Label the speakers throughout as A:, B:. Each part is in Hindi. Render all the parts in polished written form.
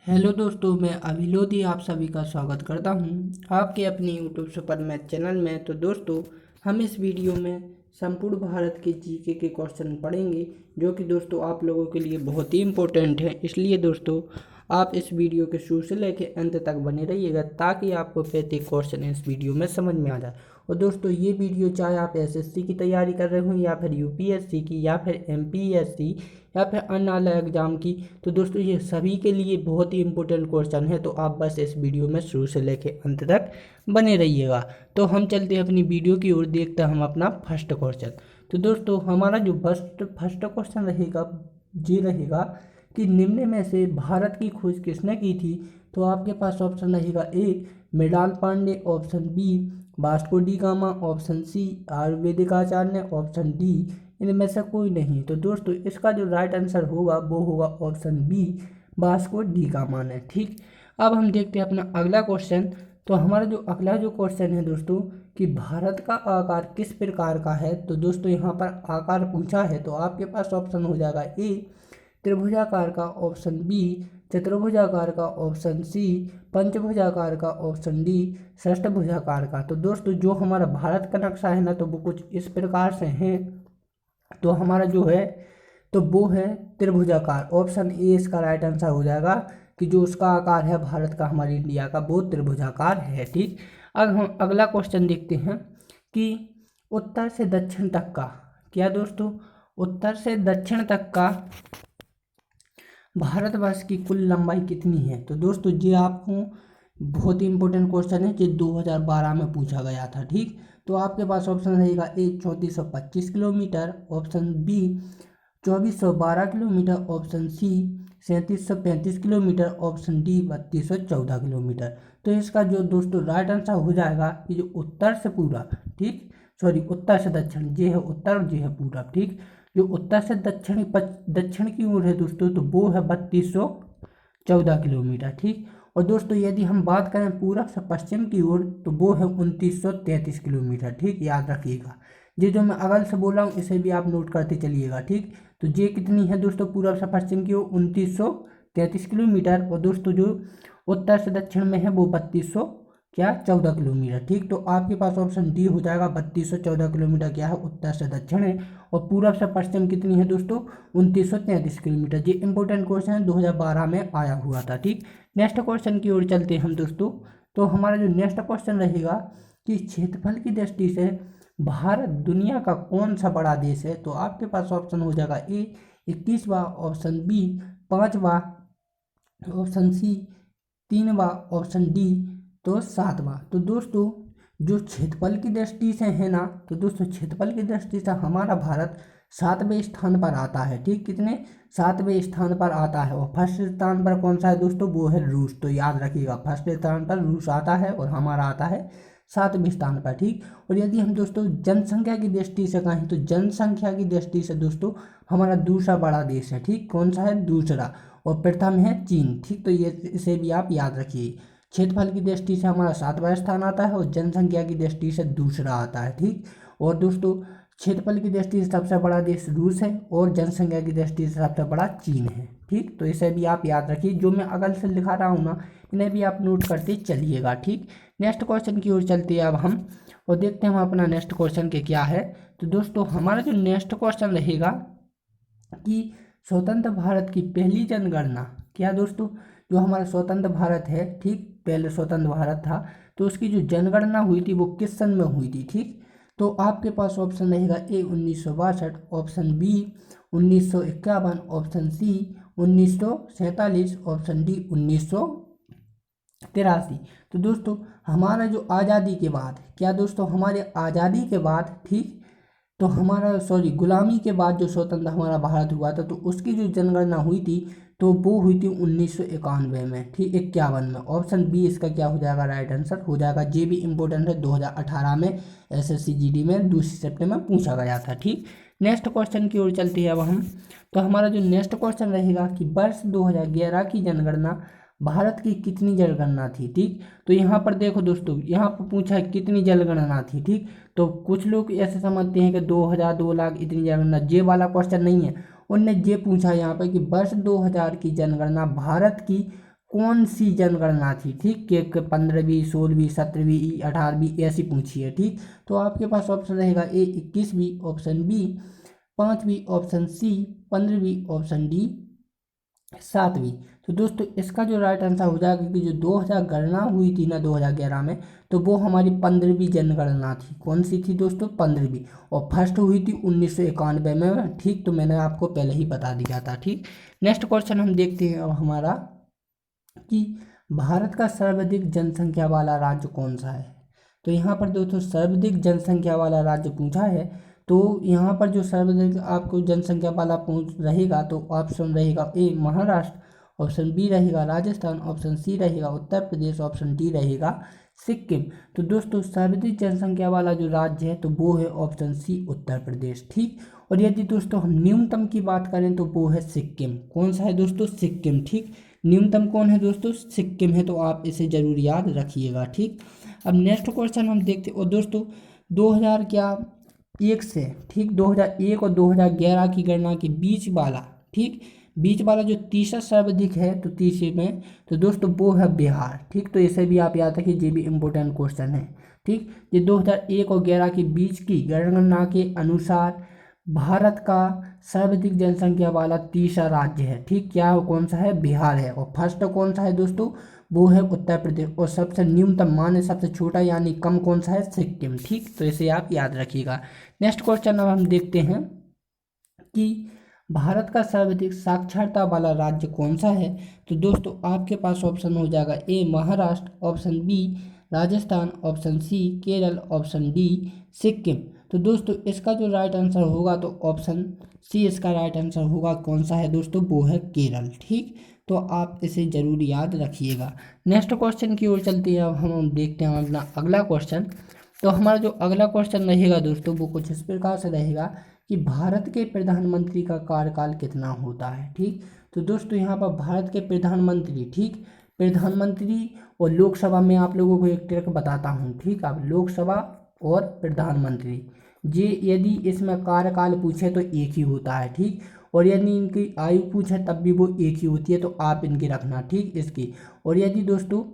A: हेलो दोस्तों, मैं अभिलोधी आप सभी का स्वागत करता हूं आपके अपने यूट्यूब सुपर मैथ चैनल में। तो दोस्तों, हम इस वीडियो में संपूर्ण भारत के जीके के क्वेश्चन पढ़ेंगे, जो कि दोस्तों आप लोगों के लिए बहुत ही इम्पोर्टेंट है। इसलिए दोस्तों, आप इस वीडियो के शुरू से लेकर अंत तक बने रहिएगा, ताकि आपको प्रत्येक क्वेश्चन इस वीडियो में समझ में आ जाए। और दोस्तों, ये वीडियो चाहे आप एसएससी की तैयारी कर रहे हो, या फिर यूपीएससी की, या फिर एमपीएससी, या फिर अन्य अलग एग्जाम की, तो दोस्तों ये सभी के लिए बहुत ही इंपॉर्टेंट क्वेश्चन है। तो आप बस इस वीडियो में शुरू से लेकर अंत तक बने रहिएगा। तो हम चलते हैं अपनी वीडियो की ओर, देखते हैं हम अपना फर्स्ट क्वेश्चन। तो दोस्तों, हमारा जो फर्स्ट क्वेश्चन रहेगा ये रहेगा कि निम्न में से भारत की खोज किसने की थी। तो आपके पास ऑप्शन रहेगा A Mrinal Pande, option B Vasco da Gama, option C ayurvedic आचार्य, ऑप्शन डी इनमें से कोई नहीं। तो दोस्तों, इसका जो राइट आंसर होगा वो होगा option B Vasco da Gama ने। ठीक, अब हम देखते हैं अपना अगला क्वेश्चन। तो हमारा जो अगला जो क्वेश्चन है दोस्तों, कि भारत का आकार किस प्रकार का है। तो दोस्तों, यहाँ पर आकार पूछा है, तो आपके पास ऑप्शन हो जाएगा ए त्रिभुजाकार का, ऑप्शन बी चतुर्भुजाकार का, ऑप्शन सी पंचभुजाकार का, ऑप्शन डी षष्ठभुजाकार का। तो दोस्तों, जो हमारा भारत का नक्शा है ना, तो वो कुछ इस प्रकार से है। तो हमारा जो है तो वो है त्रिभुजाकार। ऑप्शन ए इसका राइट आंसर हो जाएगा, कि जो उसका आकार है भारत का, हमारे इंडिया का, वो त्रिभुजाकार है। ठीक, अब हम अगला क्वेश्चन देखते हैं कि उत्तर से दक्षिण तक का, क्या दोस्तों, उत्तर से दक्षिण तक का भारतवर्ष की कुल लंबाई कितनी है। तो दोस्तों, ये आपको बहुत ही इंपॉर्टेंट क्वेश्चन है, जो 2012 में पूछा गया था। ठीक, तो आपके पास ऑप्शन रहेगा A 3425 kilometre, option B 2412 kilometre, option C 3735 kilometre, option D 3214 kilometre. तो इसका जो दोस्तों राइट आंसर हो जाएगा कि जो उत्तर से पूरा, ठीक, सॉरी उत्तर से दक्षिण, ये है उत्तर और ये है पूरब। ठीक, जो उत्तर से दक्षिण की ओर है दोस्तों, तो वो है 3214 किलोमीटर। ठीक, और दोस्तों यदि हम बात करें पूरब से पश्चिम की ओर, तो वो है 2933 किलोमीटर। ठीक, याद रखिएगा, ये जो मैं अगल से बोला हूँ इसे भी आप नोट करते चलिएगा। ठीक, तो ये कितनी है दोस्तों, पूरब से पश्चिम की ओर 2933 किलोमीटर, और दोस्तों जो उत्तर से दक्षिण में है वो 3214 किलोमीटर। ठीक, तो आपके पास ऑप्शन डी हो जाएगा, 3214 किलोमीटर क्या है, उत्तर से दक्षिण है। और पूरब से पश्चिम कितनी है दोस्तों, 2933 किलोमीटर। ये इंपॉर्टेंट क्वेश्चन है, 2012 में आया हुआ था। ठीक, नेक्स्ट क्वेश्चन की ओर चलते हैं हम दोस्तों। तो हमारा जो नेक्स्ट क्वेश्चन रहेगा कि क्षेत्रफल की दृष्टि से भारत दुनिया का कौन सा बड़ा देश है। तो आपके पास ऑप्शन हो जाएगा ए 21वां, ऑप्शन बी 5वां, ऑप्शन सी 3वां, ऑप्शन डी तो 7वां। तो दोस्तों, जो क्षेत्रफल की दृष्टि से है ना, तो दोस्तों क्षेत्रफल की दृष्टि से हमारा भारत 7वें स्थान पर आता है। ठीक, कितने 7वें स्थान पर आता है। और फर्स्ट स्थान पर कौन सा है दोस्तों, वो है रूस। तो याद रखिएगा, फर्स्ट स्थान पर रूस आता है और हमारा आता है 7वें स्थान पर। ठीक, और यदि हम दोस्तों जनसंख्या की दृष्टि से कहें, तो जनसंख्या की दृष्टि से दोस्तों हमारा दूसरा बड़ा देश है। ठीक, कौन सा है, दूसरा, और प्रथम है चीन। ठीक, तो ये इसे भी आप याद रखिए। क्षेत्रफल की दृष्टि से हमारा 7वां स्थान आता है, और जनसंख्या की दृष्टि से दूसरा आता है। ठीक, और दोस्तों क्षेत्रफल की दृष्टि से सबसे बड़ा देश रूस है, और जनसंख्या की दृष्टि से सबसे बड़ा चीन है। ठीक, तो इसे भी आप याद रखिए, जो मैं अगल से लिखा रहा हूँ ना, इन्हें भी आप नोट करते चलिएगा। ठीक, नेक्स्ट क्वेश्चन की ओर चलते हैं अब हम, और देखते हैं हम अपना नेक्स्ट क्वेश्चन के क्या है। तो दोस्तों, हमारा जो नेक्स्ट क्वेश्चन रहेगा कि स्वतंत्र भारत की पहली जनगणना, क्या दोस्तों, जो हमारा स्वतंत्र भारत है, ठीक, पहले स्वतंत्र भारत था, तो उसकी जो जनगणना हुई थी वो किस सन में हुई थी। ठीक, तो आपके पास ऑप्शन रहेगा A 1962, option B 1951, option C 1947, option D 1983। तो दोस्तों, हमारा जो आज़ादी के बाद, क्या दोस्तों, हमारे आज़ादी के बाद, ठीक, तो हमारा सॉरी गुलामी के बाद जो स्वतंत्र हमारा भारत हुआ था, तो उसकी जो जनगणना हुई थी, तो वो हुई थी 1991 में। ठीक, 51 में। ऑप्शन बी इसका क्या हो जाएगा, राइट आंसर हो जाएगा। ये भी इंपॉर्टेंट है, 2018 में एसएससी जीडी में दूसरी शिफ्ट में पूछा गया था। ठीक, नेक्स्ट क्वेश्चन की ओर चलते हैं अब हम। तो हमारा जो नेक्स्ट क्वेश्चन रहेगा कि वर्ष 2011 की जनगणना भारत की कितनी जनगणना थी। ठीक, तो यहाँ पर देखो दोस्तों, यहाँ पर पूछा है कितनी जनगणना थी। ठीक, तो कुछ लोग ऐसे समझते हैं कि 2000 2 लाख इतनी जनगणना, ये वाला क्वेश्चन नहीं है। उनने ये पूछा यहाँ पर कि वर्ष 2000 की जनगणना भारत की कौन सी जनगणना थी, ठीक, कि 15वीं, 16वीं, 17वीं, 18वीं ऐसी पूछी है, ठीक। तो आपके पास ऑप्शन रहेगा ए 21वीं, ऑप्शन बी 5वीं, ऑप्शन सी 15वीं, ऑप्शन डी 7वीं। तो दोस्तों इसका जो राइट आंसर हो जाएगा, क्योंकि जो 2000 गणना हुई थी ना 2011 में, तो वो हमारी 15वीं जनगणना थी। कौन सी थी दोस्तों? 15वीं। और फर्स्ट हुई थी 1991 में, ठीक। तो मैंने आपको पहले ही बता दिया था, ठीक। नेक्स्ट क्वेश्चन हम देखते हैं अब हमारा कि भारत का सर्वाधिक जनसंख्या वाला राज्य कौन सा है। तो यहाँ पर दोस्तों सर्वाधिक जनसंख्या वाला राज्य पूछा है। तो यहाँ पर जो सर्वाधिक आपको जनसंख्या वाला पूछ रहेगा, तो ऑप्शन रहेगा ए महाराष्ट्र, ऑप्शन बी रहेगा राजस्थान, ऑप्शन सी रहेगा उत्तर प्रदेश, ऑप्शन डी रहेगा सिक्किम। तो दोस्तों सर्वाधिक जनसंख्या वाला जो राज्य है तो वो है ऑप्शन सी उत्तर प्रदेश, ठीक। और यदि दोस्तों हम न्यूनतम की बात करें तो वो है सिक्किम। कौन सा है दोस्तों? सिक्किम, ठीक। न्यूनतम कौन है दोस्तों? सिक्किम है। तो आप इसे जरूर याद रखिएगा, ठीक। अब नेक्स्ट क्वेश्चन हम देखते और दोस्तों 2000 क्या एक से, ठीक, 2001 और 2011 की गणना के बीच वाला, ठीक, बीच वाला जो तीसरा सर्वाधिक है तो तीसरे में, तो दोस्तों वो है बिहार, ठीक। तो इसे भी आप याद रखिए, ये भी इम्पोर्टेंट क्वेश्चन है, ठीक। ये 2001 और 11 के बीच की गणना के अनुसार भारत का सर्वाधिक जनसंख्या वाला तीसरा राज्य है, ठीक। क्या कौन सा है? बिहार है। और फर्स्ट कौन सा है दोस्तों? वो है उत्तर प्रदेश। और सबसे न्यूनतम माने सबसे छोटा यानी कम कौन सा है? सिक्किम, ठीक। तो इसे आप याद रखिएगा। नेक्स्ट क्वेश्चन अब हम देखते हैं कि भारत का सर्वाधिक साक्षरता वाला राज्य कौन सा है। तो दोस्तों आपके पास ऑप्शन हो जाएगा A Maharashtra, option B Rajasthan, option C Kerala, option D Sikkim. तो दोस्तों इसका जो राइट आंसर होगा तो ऑप्शन सी इसका राइट आंसर होगा। कौन सा है दोस्तों? वो है केरल, ठीक। तो आप इसे जरूर याद रखिएगा। नेक्स्ट क्वेश्चन की ओर चलते हैं। अब हम देखते हैं अपना अगला क्वेश्चन। तो हमारा जो अगला क्वेश्चन रहेगा दोस्तों वो कुछ इस प्रकार से रहेगा कि भारत के प्रधानमंत्री का कार्यकाल कितना होता है, ठीक। तो दोस्तों यहाँ पर भारत के प्रधानमंत्री, ठीक, प्रधानमंत्री और लोकसभा में आप लोगों को एक ट्रिक बताता हूँ, ठीक। अब लोकसभा और प्रधानमंत्री ये यदि इसमें कार्यकाल पूछे तो एक ही होता है, ठीक। और यदि इनकी आयु पूछे तब भी वो एक ही होती है, तो आप इनकी रखना, ठीक, इसकी। और यदि दोस्तों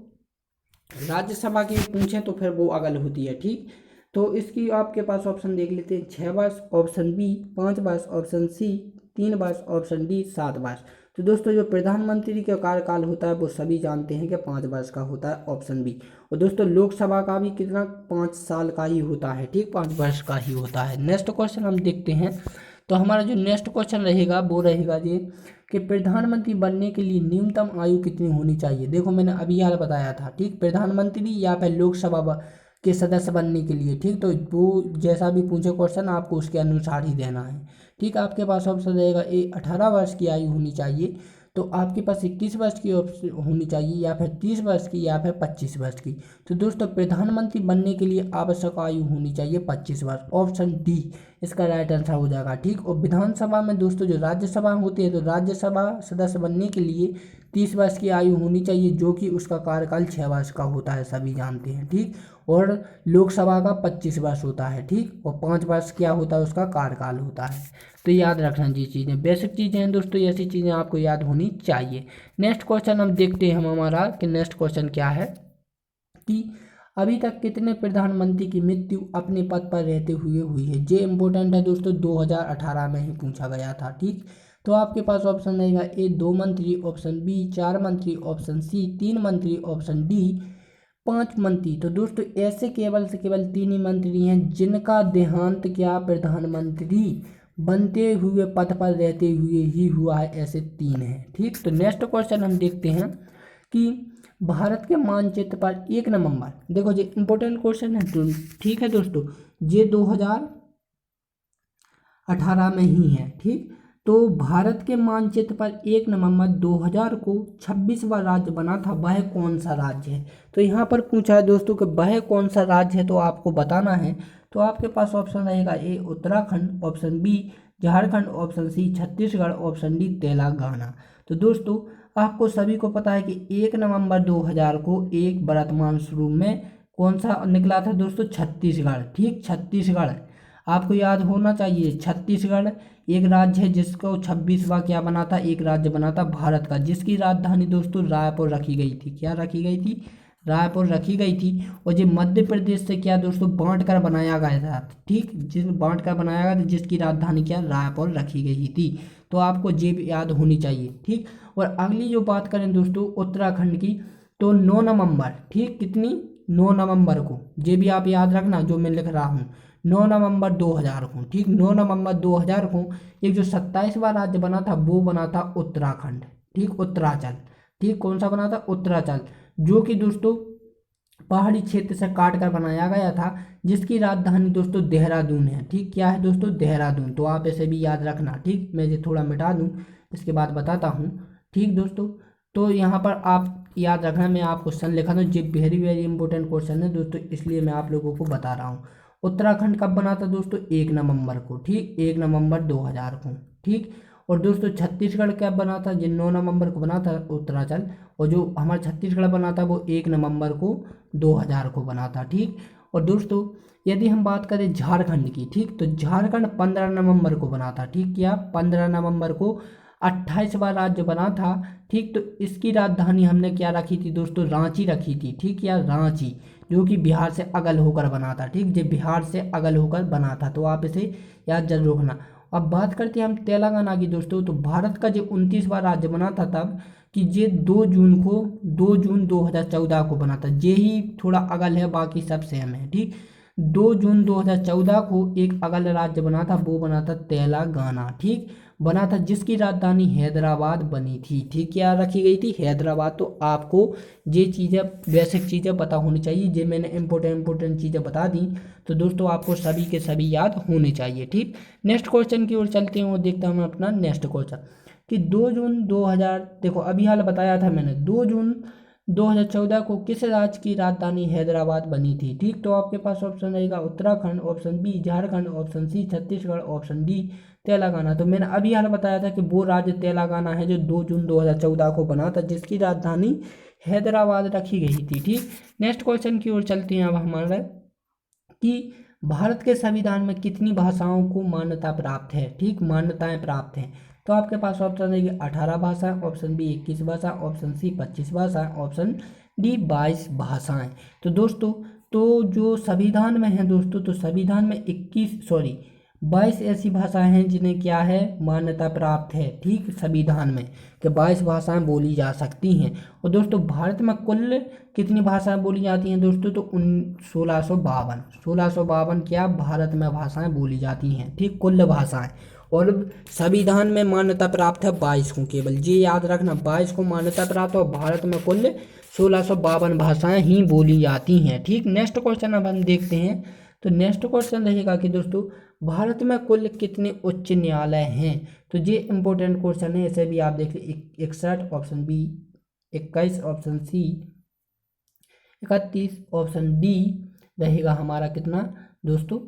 A: राज्यसभा की पूछे तो फिर वो अगल होती है, ठीक। तो इसकी आपके पास ऑप्शन देख लेते हैं। 6 वर्ष ऑप्शन बी, 5 वर्ष ऑप्शन सी, 3 वर्ष ऑप्शन डी, 7 वर्ष। तो दोस्तों जो प्रधानमंत्री का कार्यकाल होता है वो सभी जानते हैं कि 5 वर्ष का होता है, ऑप्शन बी। और दोस्तों लोकसभा का भी कितना 5 साल का ही होता है, ठीक, 5 वर्ष का ही होता है। नेक्स्ट क्वेश्चन हम देखते हैं। तो हमारा जो नेक्स्ट क्वेश्चन रहेगा वो रहेगा ये कि प्रधानमंत्री बनने के लिए न्यूनतम आयु कितनी होनी चाहिए। देखो मैंने अभी हाल बताया था, ठीक, प्रधानमंत्री या फिर लोकसभा के सदस्य बनने के लिए, ठीक। तो वो जैसा भी पूछे क्वेश्चन आपको उसके अनुसार ही देना है, ठीक। आपके पास ऑप्शन रहेगा ए 18 वर्ष की आयु होनी चाहिए, तो आपके पास 21 वर्ष की ऑप्शन होनी चाहिए, या फिर 30 वर्ष की, या फिर 25 वर्ष की। तो दोस्तों प्रधानमंत्री बनने के लिए आवश्यक आयु होनी चाहिए 25 वर्ष, ऑप्शन डी इसका राइट आंसर हो जाएगा, ठीक। और विधानसभा में दोस्तों जो राज्यसभा होती है तो राज्यसभा सदस्य बनने के लिए 30 वर्ष की आयु होनी चाहिए, जो कि उसका कार्यकाल 6 वर्ष का होता है, सभी जानते हैं, ठीक। और लोकसभा का 25 वर्ष होता है, ठीक। और 5 वर्ष क्या होता है? उसका कार्यकाल होता है। तो याद रखना जी, चीज़ें बेसिक चीज़ें हैं दोस्तों, ऐसी चीज़ें आपको याद होनी चाहिए। नेक्स्ट क्वेश्चन हम देखते हैं हमारा कि नेक्स्ट क्वेश्चन क्या है कि अभी तक कितने प्रधानमंत्री की मृत्यु अपने पद पर रहते हुए हुई है। ये इंपॉर्टेंट है दोस्तों, 2018 में ही पूछा गया था, ठीक। तो आपके पास ऑप्शन रहेगा ए 2 मंत्री, ऑप्शन बी 4 मंत्री, ऑप्शन सी 3 मंत्री, ऑप्शन डी 5 मंत्री। तो दोस्तों ऐसे केवल से केवल 3 ही मंत्री हैं जिनका देहांत क्या प्रधानमंत्री बनते हुए पद पर रहते हुए ही हुआ है, ऐसे 3 हैं, ठीक। तो नेक्स्ट क्वेश्चन हम देखते हैं कि भारत के मानचित्र पर 1 नवंबर, देखो ये इंपॉर्टेंट क्वेश्चन है तो ठीक है दोस्तों, ये 2018 में ही है, ठीक। तो भारत के मानचित्र पर 1 नवंबर 2000 को 26वां राज्य बना था, वह कौन सा राज्य है। तो यहाँ पर पूछा है दोस्तों कि वह कौन सा राज्य है, तो आपको बताना है। तो आपके पास ऑप्शन रहेगा A Uttarakhand, option B Jharkhand, option C Chhattisgarh, option D Telangana. तो दोस्तों आपको सभी को पता है कि 1 नवंबर 2000 को एक वर्तमान स्वरूप में कौन सा निकला था दोस्तों? छत्तीसगढ़, ठीक, छत्तीसगढ़। आपको याद होना चाहिए छत्तीसगढ़ एक राज्य है जिसको 26वां क्या बना था, एक राज्य बना था भारत का, जिसकी राजधानी दोस्तों रायपुर रखी गई थी। क्या रखी गई थी? रायपुर रखी गई थी। और जो मध्य प्रदेश से क्या दोस्तों बांट कर बनाया गया था, ठीक, जिस बांट कर बनाया गया था, जिसकी राजधानी क्या रायपुर रखी गई थी। तो आपको ये भी याद होनी चाहिए, ठीक। और अगली जो बात करें दोस्तों उत्तराखंड की, तो 9 नवंबर, ठीक, कितनी, 9 नवंबर को, ये भी आप याद रखना जो मैं लिख रहा हूँ, 9 नवंबर 2000 को, ठीक, 9 नवंबर 2000 को एक जो 27वां राज्य बना था वो बना था उत्तराखंड, ठीक, उत्तरांचल, ठीक, कौन सा बना था? उत्तरांचल, जो कि दोस्तों पहाड़ी क्षेत्र से काट कर बनाया गया था, जिसकी राजधानी दोस्तों देहरादून है, ठीक, क्या है दोस्तों? देहरादून। तो आप इसे भी याद रखना, ठीक, मैं ये थोड़ा मिटा दूँ इसके बाद बताता हूँ, ठीक दोस्तों। तो यहाँ पर आप याद रखना, मैं आप क्वेश्चन लिखा था जो वेरी वेरी इंपॉर्टेंट क्वेश्चन है दोस्तों, इसलिए मैं आप लोगों को बता रहा हूँ। उत्तराखंड कब बना था दोस्तों? 1 नवंबर को, ठीक, 1 नवंबर 2000 को, ठीक। और दोस्तों छत्तीसगढ़ कब बना था? जिन 9 नवंबर को बना था उत्तरांचल। और जो हमारा छत्तीसगढ़ बना था वो 1 नवंबर को 2000 को बना था, ठीक। और दोस्तों यदि हम बात करें झारखंड की, ठीक, तो झारखंड 15 नवंबर को बना था, ठीक, क्या 15 नवंबर को 28वां राज्य बना था, ठीक। तो इसकी राजधानी हमने क्या रखी थी दोस्तों? रांची रखी थी, ठीक, या रांची, जो कि बिहार से अगल होकर बना था, ठीक, जो बिहार से अगल होकर बना था। तो आप इसे याद जरूर रखना। अब बात करते हैं हम तेलंगाना की दोस्तों। तो भारत का जो 29वां राज्य बना था तब, कि ये 2 जून 2014 को बना था, ये ही थोड़ा अगल है, बाकी सब सेम है, ठीक। 2 जून 2014 को एक अगल राज्य बना था, वो बना था तेलंगाना, ठीक, बना था, जिसकी राजधानी हैदराबाद बनी थी, ठीक, क्या रखी गई थी? हैदराबाद। तो आपको ये चीज़ें, बेसिक चीज़ें पता होनी चाहिए, ये मैंने इंपॉर्टेंट चीज़ें बता दी, तो दोस्तों आपको सभी के सभी याद होने चाहिए, ठीक। नेक्स्ट क्वेश्चन की ओर चलते हैं और देखता हूँ मैं अपना नेक्स्ट क्वेश्चन, कि 2 जून 2000, देखो अभी हाल बताया था मैंने, 2 जून 2014 को किस राज्य की राजधानी हैदराबाद बनी थी, ठीक। तो आपके पास ऑप्शन रहेगा Uttarakhand, option B Jharkhand, option C Chhattisgarh, option D Telangana. तो मैंने अभी हाल बताया था कि वो राज्य तेलंगाना है जो 2 जून 2014 को बना था, जिसकी राजधानी हैदराबाद रखी गई थी, ठीक। नेक्स्ट क्वेश्चन की ओर चलते हैं अब हमारा, कि भारत के संविधान में कितनी भाषाओं को मान्यता प्राप्त है, ठीक, मान्यताएं प्राप्त हैं। तो आपके पास ऑप्शन रहेगी 18 भाषा, ऑप्शन बी 21 भाषा, ऑप्शन सी 25 भाषा, ऑप्शन डी 22 भाषाएं। तो दोस्तों, तो जो संविधान में है दोस्तों, तो संविधान में 22 ऐसी भाषाएं हैं जिन्हें क्या है? मान्यता प्राप्त है, ठीक, संविधान में, कि 22 भाषाएं बोली जा सकती हैं। और दोस्तों भारत में कुल कितनी भाषाएं बोली जाती हैं दोस्तों? तो 1652 क्या भारत में भाषाएं बोली जाती हैं, ठीक, कुल भाषाएं। और संविधान में मान्यता प्राप्त है 22 को, केवल ये याद रखना, 22 को मान्यता प्राप्त है, और भारत में कुल 1652 भाषाएं ही बोली जाती हैं, ठीक। नेक्स्ट क्वेश्चन अब हम देखते हैं। तो नेक्स्ट क्वेश्चन रहेगा कि दोस्तों भारत में कुल कितने उच्च न्यायालय हैं? तो ये इंपॉर्टेंट क्वेश्चन है, इसे भी आप देख लीजिए। 61, option B 21, option C 31, option D रहेगा हमारा कितना दोस्तों?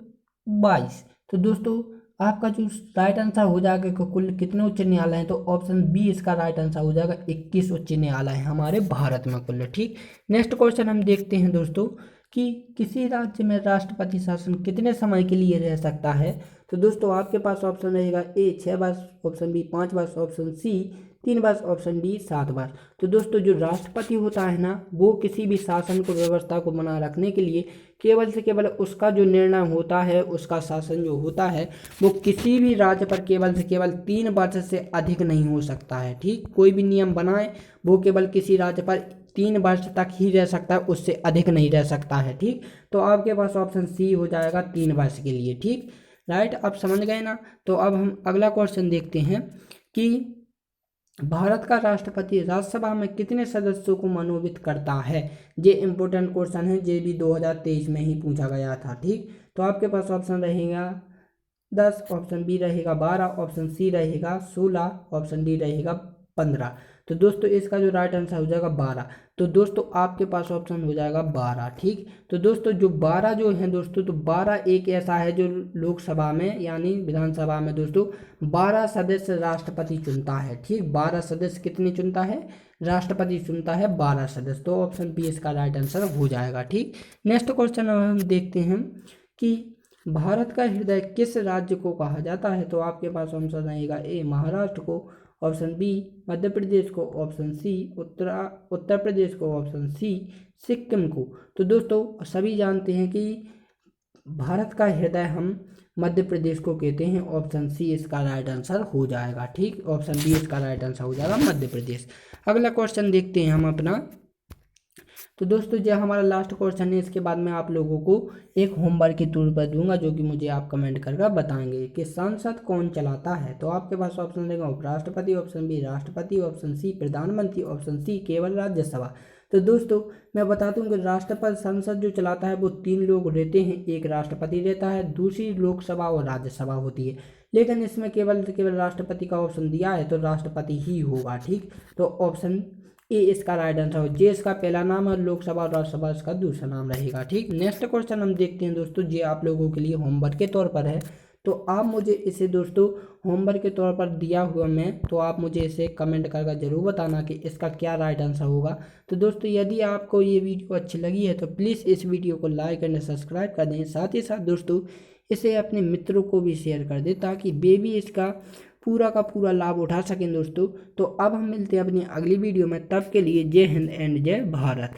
A: 22। तो दोस्तों आपका जो राइट आंसर हो जाएगा कि कुल कितने उच्च न्यायालय हैं, तो ऑप्शन बी इसका राइट आंसर हो जाएगा। 21 उच्च न्यायालय हैं हमारे भारत में कुल, ठीक। नेक्स्ट क्वेश्चन हम देखते हैं दोस्तों, कि किसी राज्य में राष्ट्रपति शासन कितने समय के लिए रह सकता है? तो दोस्तों आपके पास ऑप्शन रहेगा ए 6 वर्ष, ऑप्शन बी 5 वर्ष, ऑप्शन सी 3 वर्ष, ऑप्शन डी 7 वर्ष। तो दोस्तों जो राष्ट्रपति होता है ना, वो किसी भी शासन को, व्यवस्था को बनाए रखने के लिए केवल से केवल उसका जो निर्णय होता है, उसका शासन जो होता है, वो किसी भी राज्य पर केवल से केवल 3 वर्ष से अधिक नहीं हो सकता है, ठीक। कोई भी नियम बनाए वो केवल किसी राज्य पर 3 वर्ष तक ही रह सकता है, उससे अधिक नहीं रह सकता है, ठीक। तो आपके पास ऑप्शन सी हो जाएगा 3 वर्ष के लिए, ठीक, राइट। अब समझ गए ना? तो अब हम अगला क्वेश्चन देखते हैं, कि भारत का राष्ट्रपति राज्यसभा में कितने सदस्यों को मनोनीत करता है? ये इंपॉर्टेंट क्वेश्चन है, ये भी 2023 में ही पूछा गया था, ठीक। तो आपके पास ऑप्शन रहेगा 10, ऑप्शन बी रहेगा 12, ऑप्शन सी रहेगा 16, ऑप्शन डी रहेगा 15। तो दोस्तों इसका जो राइट आंसर हो जाएगा 12। तो दोस्तों आपके पास ऑप्शन हो जाएगा 12, ठीक। तो दोस्तों जो 12 जो है दोस्तों, तो 12 एक ऐसा है जो लोकसभा में यानी विधानसभा में दोस्तों 12 सदस्य राष्ट्रपति चुनता है, ठीक। 12 सदस्य कितने चुनता है? राष्ट्रपति चुनता है 12 सदस्य। तो ऑप्शन बी इसका राइट आंसर हो जाएगा, ठीक। नेक्स्ट क्वेश्चन अब हम देखते हैं, कि भारत का हृदय किस राज्य को कहा जाता है? तो आपके पास ऑप्शन रहेगा ए महाराष्ट्र को, ऑप्शन बी मध्य प्रदेश को, ऑप्शन सी उत्तर प्रदेश को, ऑप्शन सी सिक्किम को। तो दोस्तों सभी जानते हैं कि भारत का हृदय हम मध्य प्रदेश को कहते हैं। ऑप्शन सी इसका राइट आंसर हो जाएगा। ठीक, ऑप्शन बी इसका राइट आंसर हो जाएगा मध्य प्रदेश। अगला क्वेश्चन देखते हैं हम अपना। तो दोस्तों जो हमारा लास्ट क्वेश्चन है, इसके बाद मैं आप लोगों को एक होमवर्क के तौर पर दूंगा, जो कि मुझे आप कमेंट करके बताएंगे कि संसद कौन चलाता है। तो आपके पास ऑप्शन रहेगा उपराष्ट्रपति, ऑप्शन बी राष्ट्रपति, ऑप्शन सी प्रधानमंत्री, ऑप्शन सी केवल राज्यसभा। तो दोस्तों मैं बता दूं कि राष्ट्रपति संसद जो चलाता है वो 3 लोग रहते हैं। एक राष्ट्रपति रहता है, दूसरी लोकसभा और राज्यसभा होती है, लेकिन इसमें केवल राष्ट्रपति का ऑप्शन दिया है, तो राष्ट्रपति ही होगा। ठीक, तो ऑप्शन ए इसका राइट आंसर हो। जे इसका पहला नाम है, लोकसभा और राज्यसभा इसका दूसरा नाम रहेगा। ठीक, नेक्स्ट क्वेश्चन हम देखते हैं दोस्तों, जे आप लोगों के लिए होमवर्क के तौर पर है। तो आप मुझे इसे दोस्तों होमवर्क के तौर पर दिया हुआ मैं, तो आप मुझे इसे कमेंट करके जरूर बताना कि इसका क्या राइट आंसर होगा। तो दोस्तों यदि आपको ये वीडियो अच्छी लगी है तो प्लीज़ इस वीडियो को लाइक एंड सब्सक्राइब कर दें। साथ ही साथ दोस्तों इसे अपने मित्रों को भी शेयर कर दें, ताकि वे भी इसका पूरा का पूरा लाभ उठा सकें दोस्तों। तो अब हम मिलते हैं अपनी अगली वीडियो में, तब के लिए जय हिंद एंड जय भारत।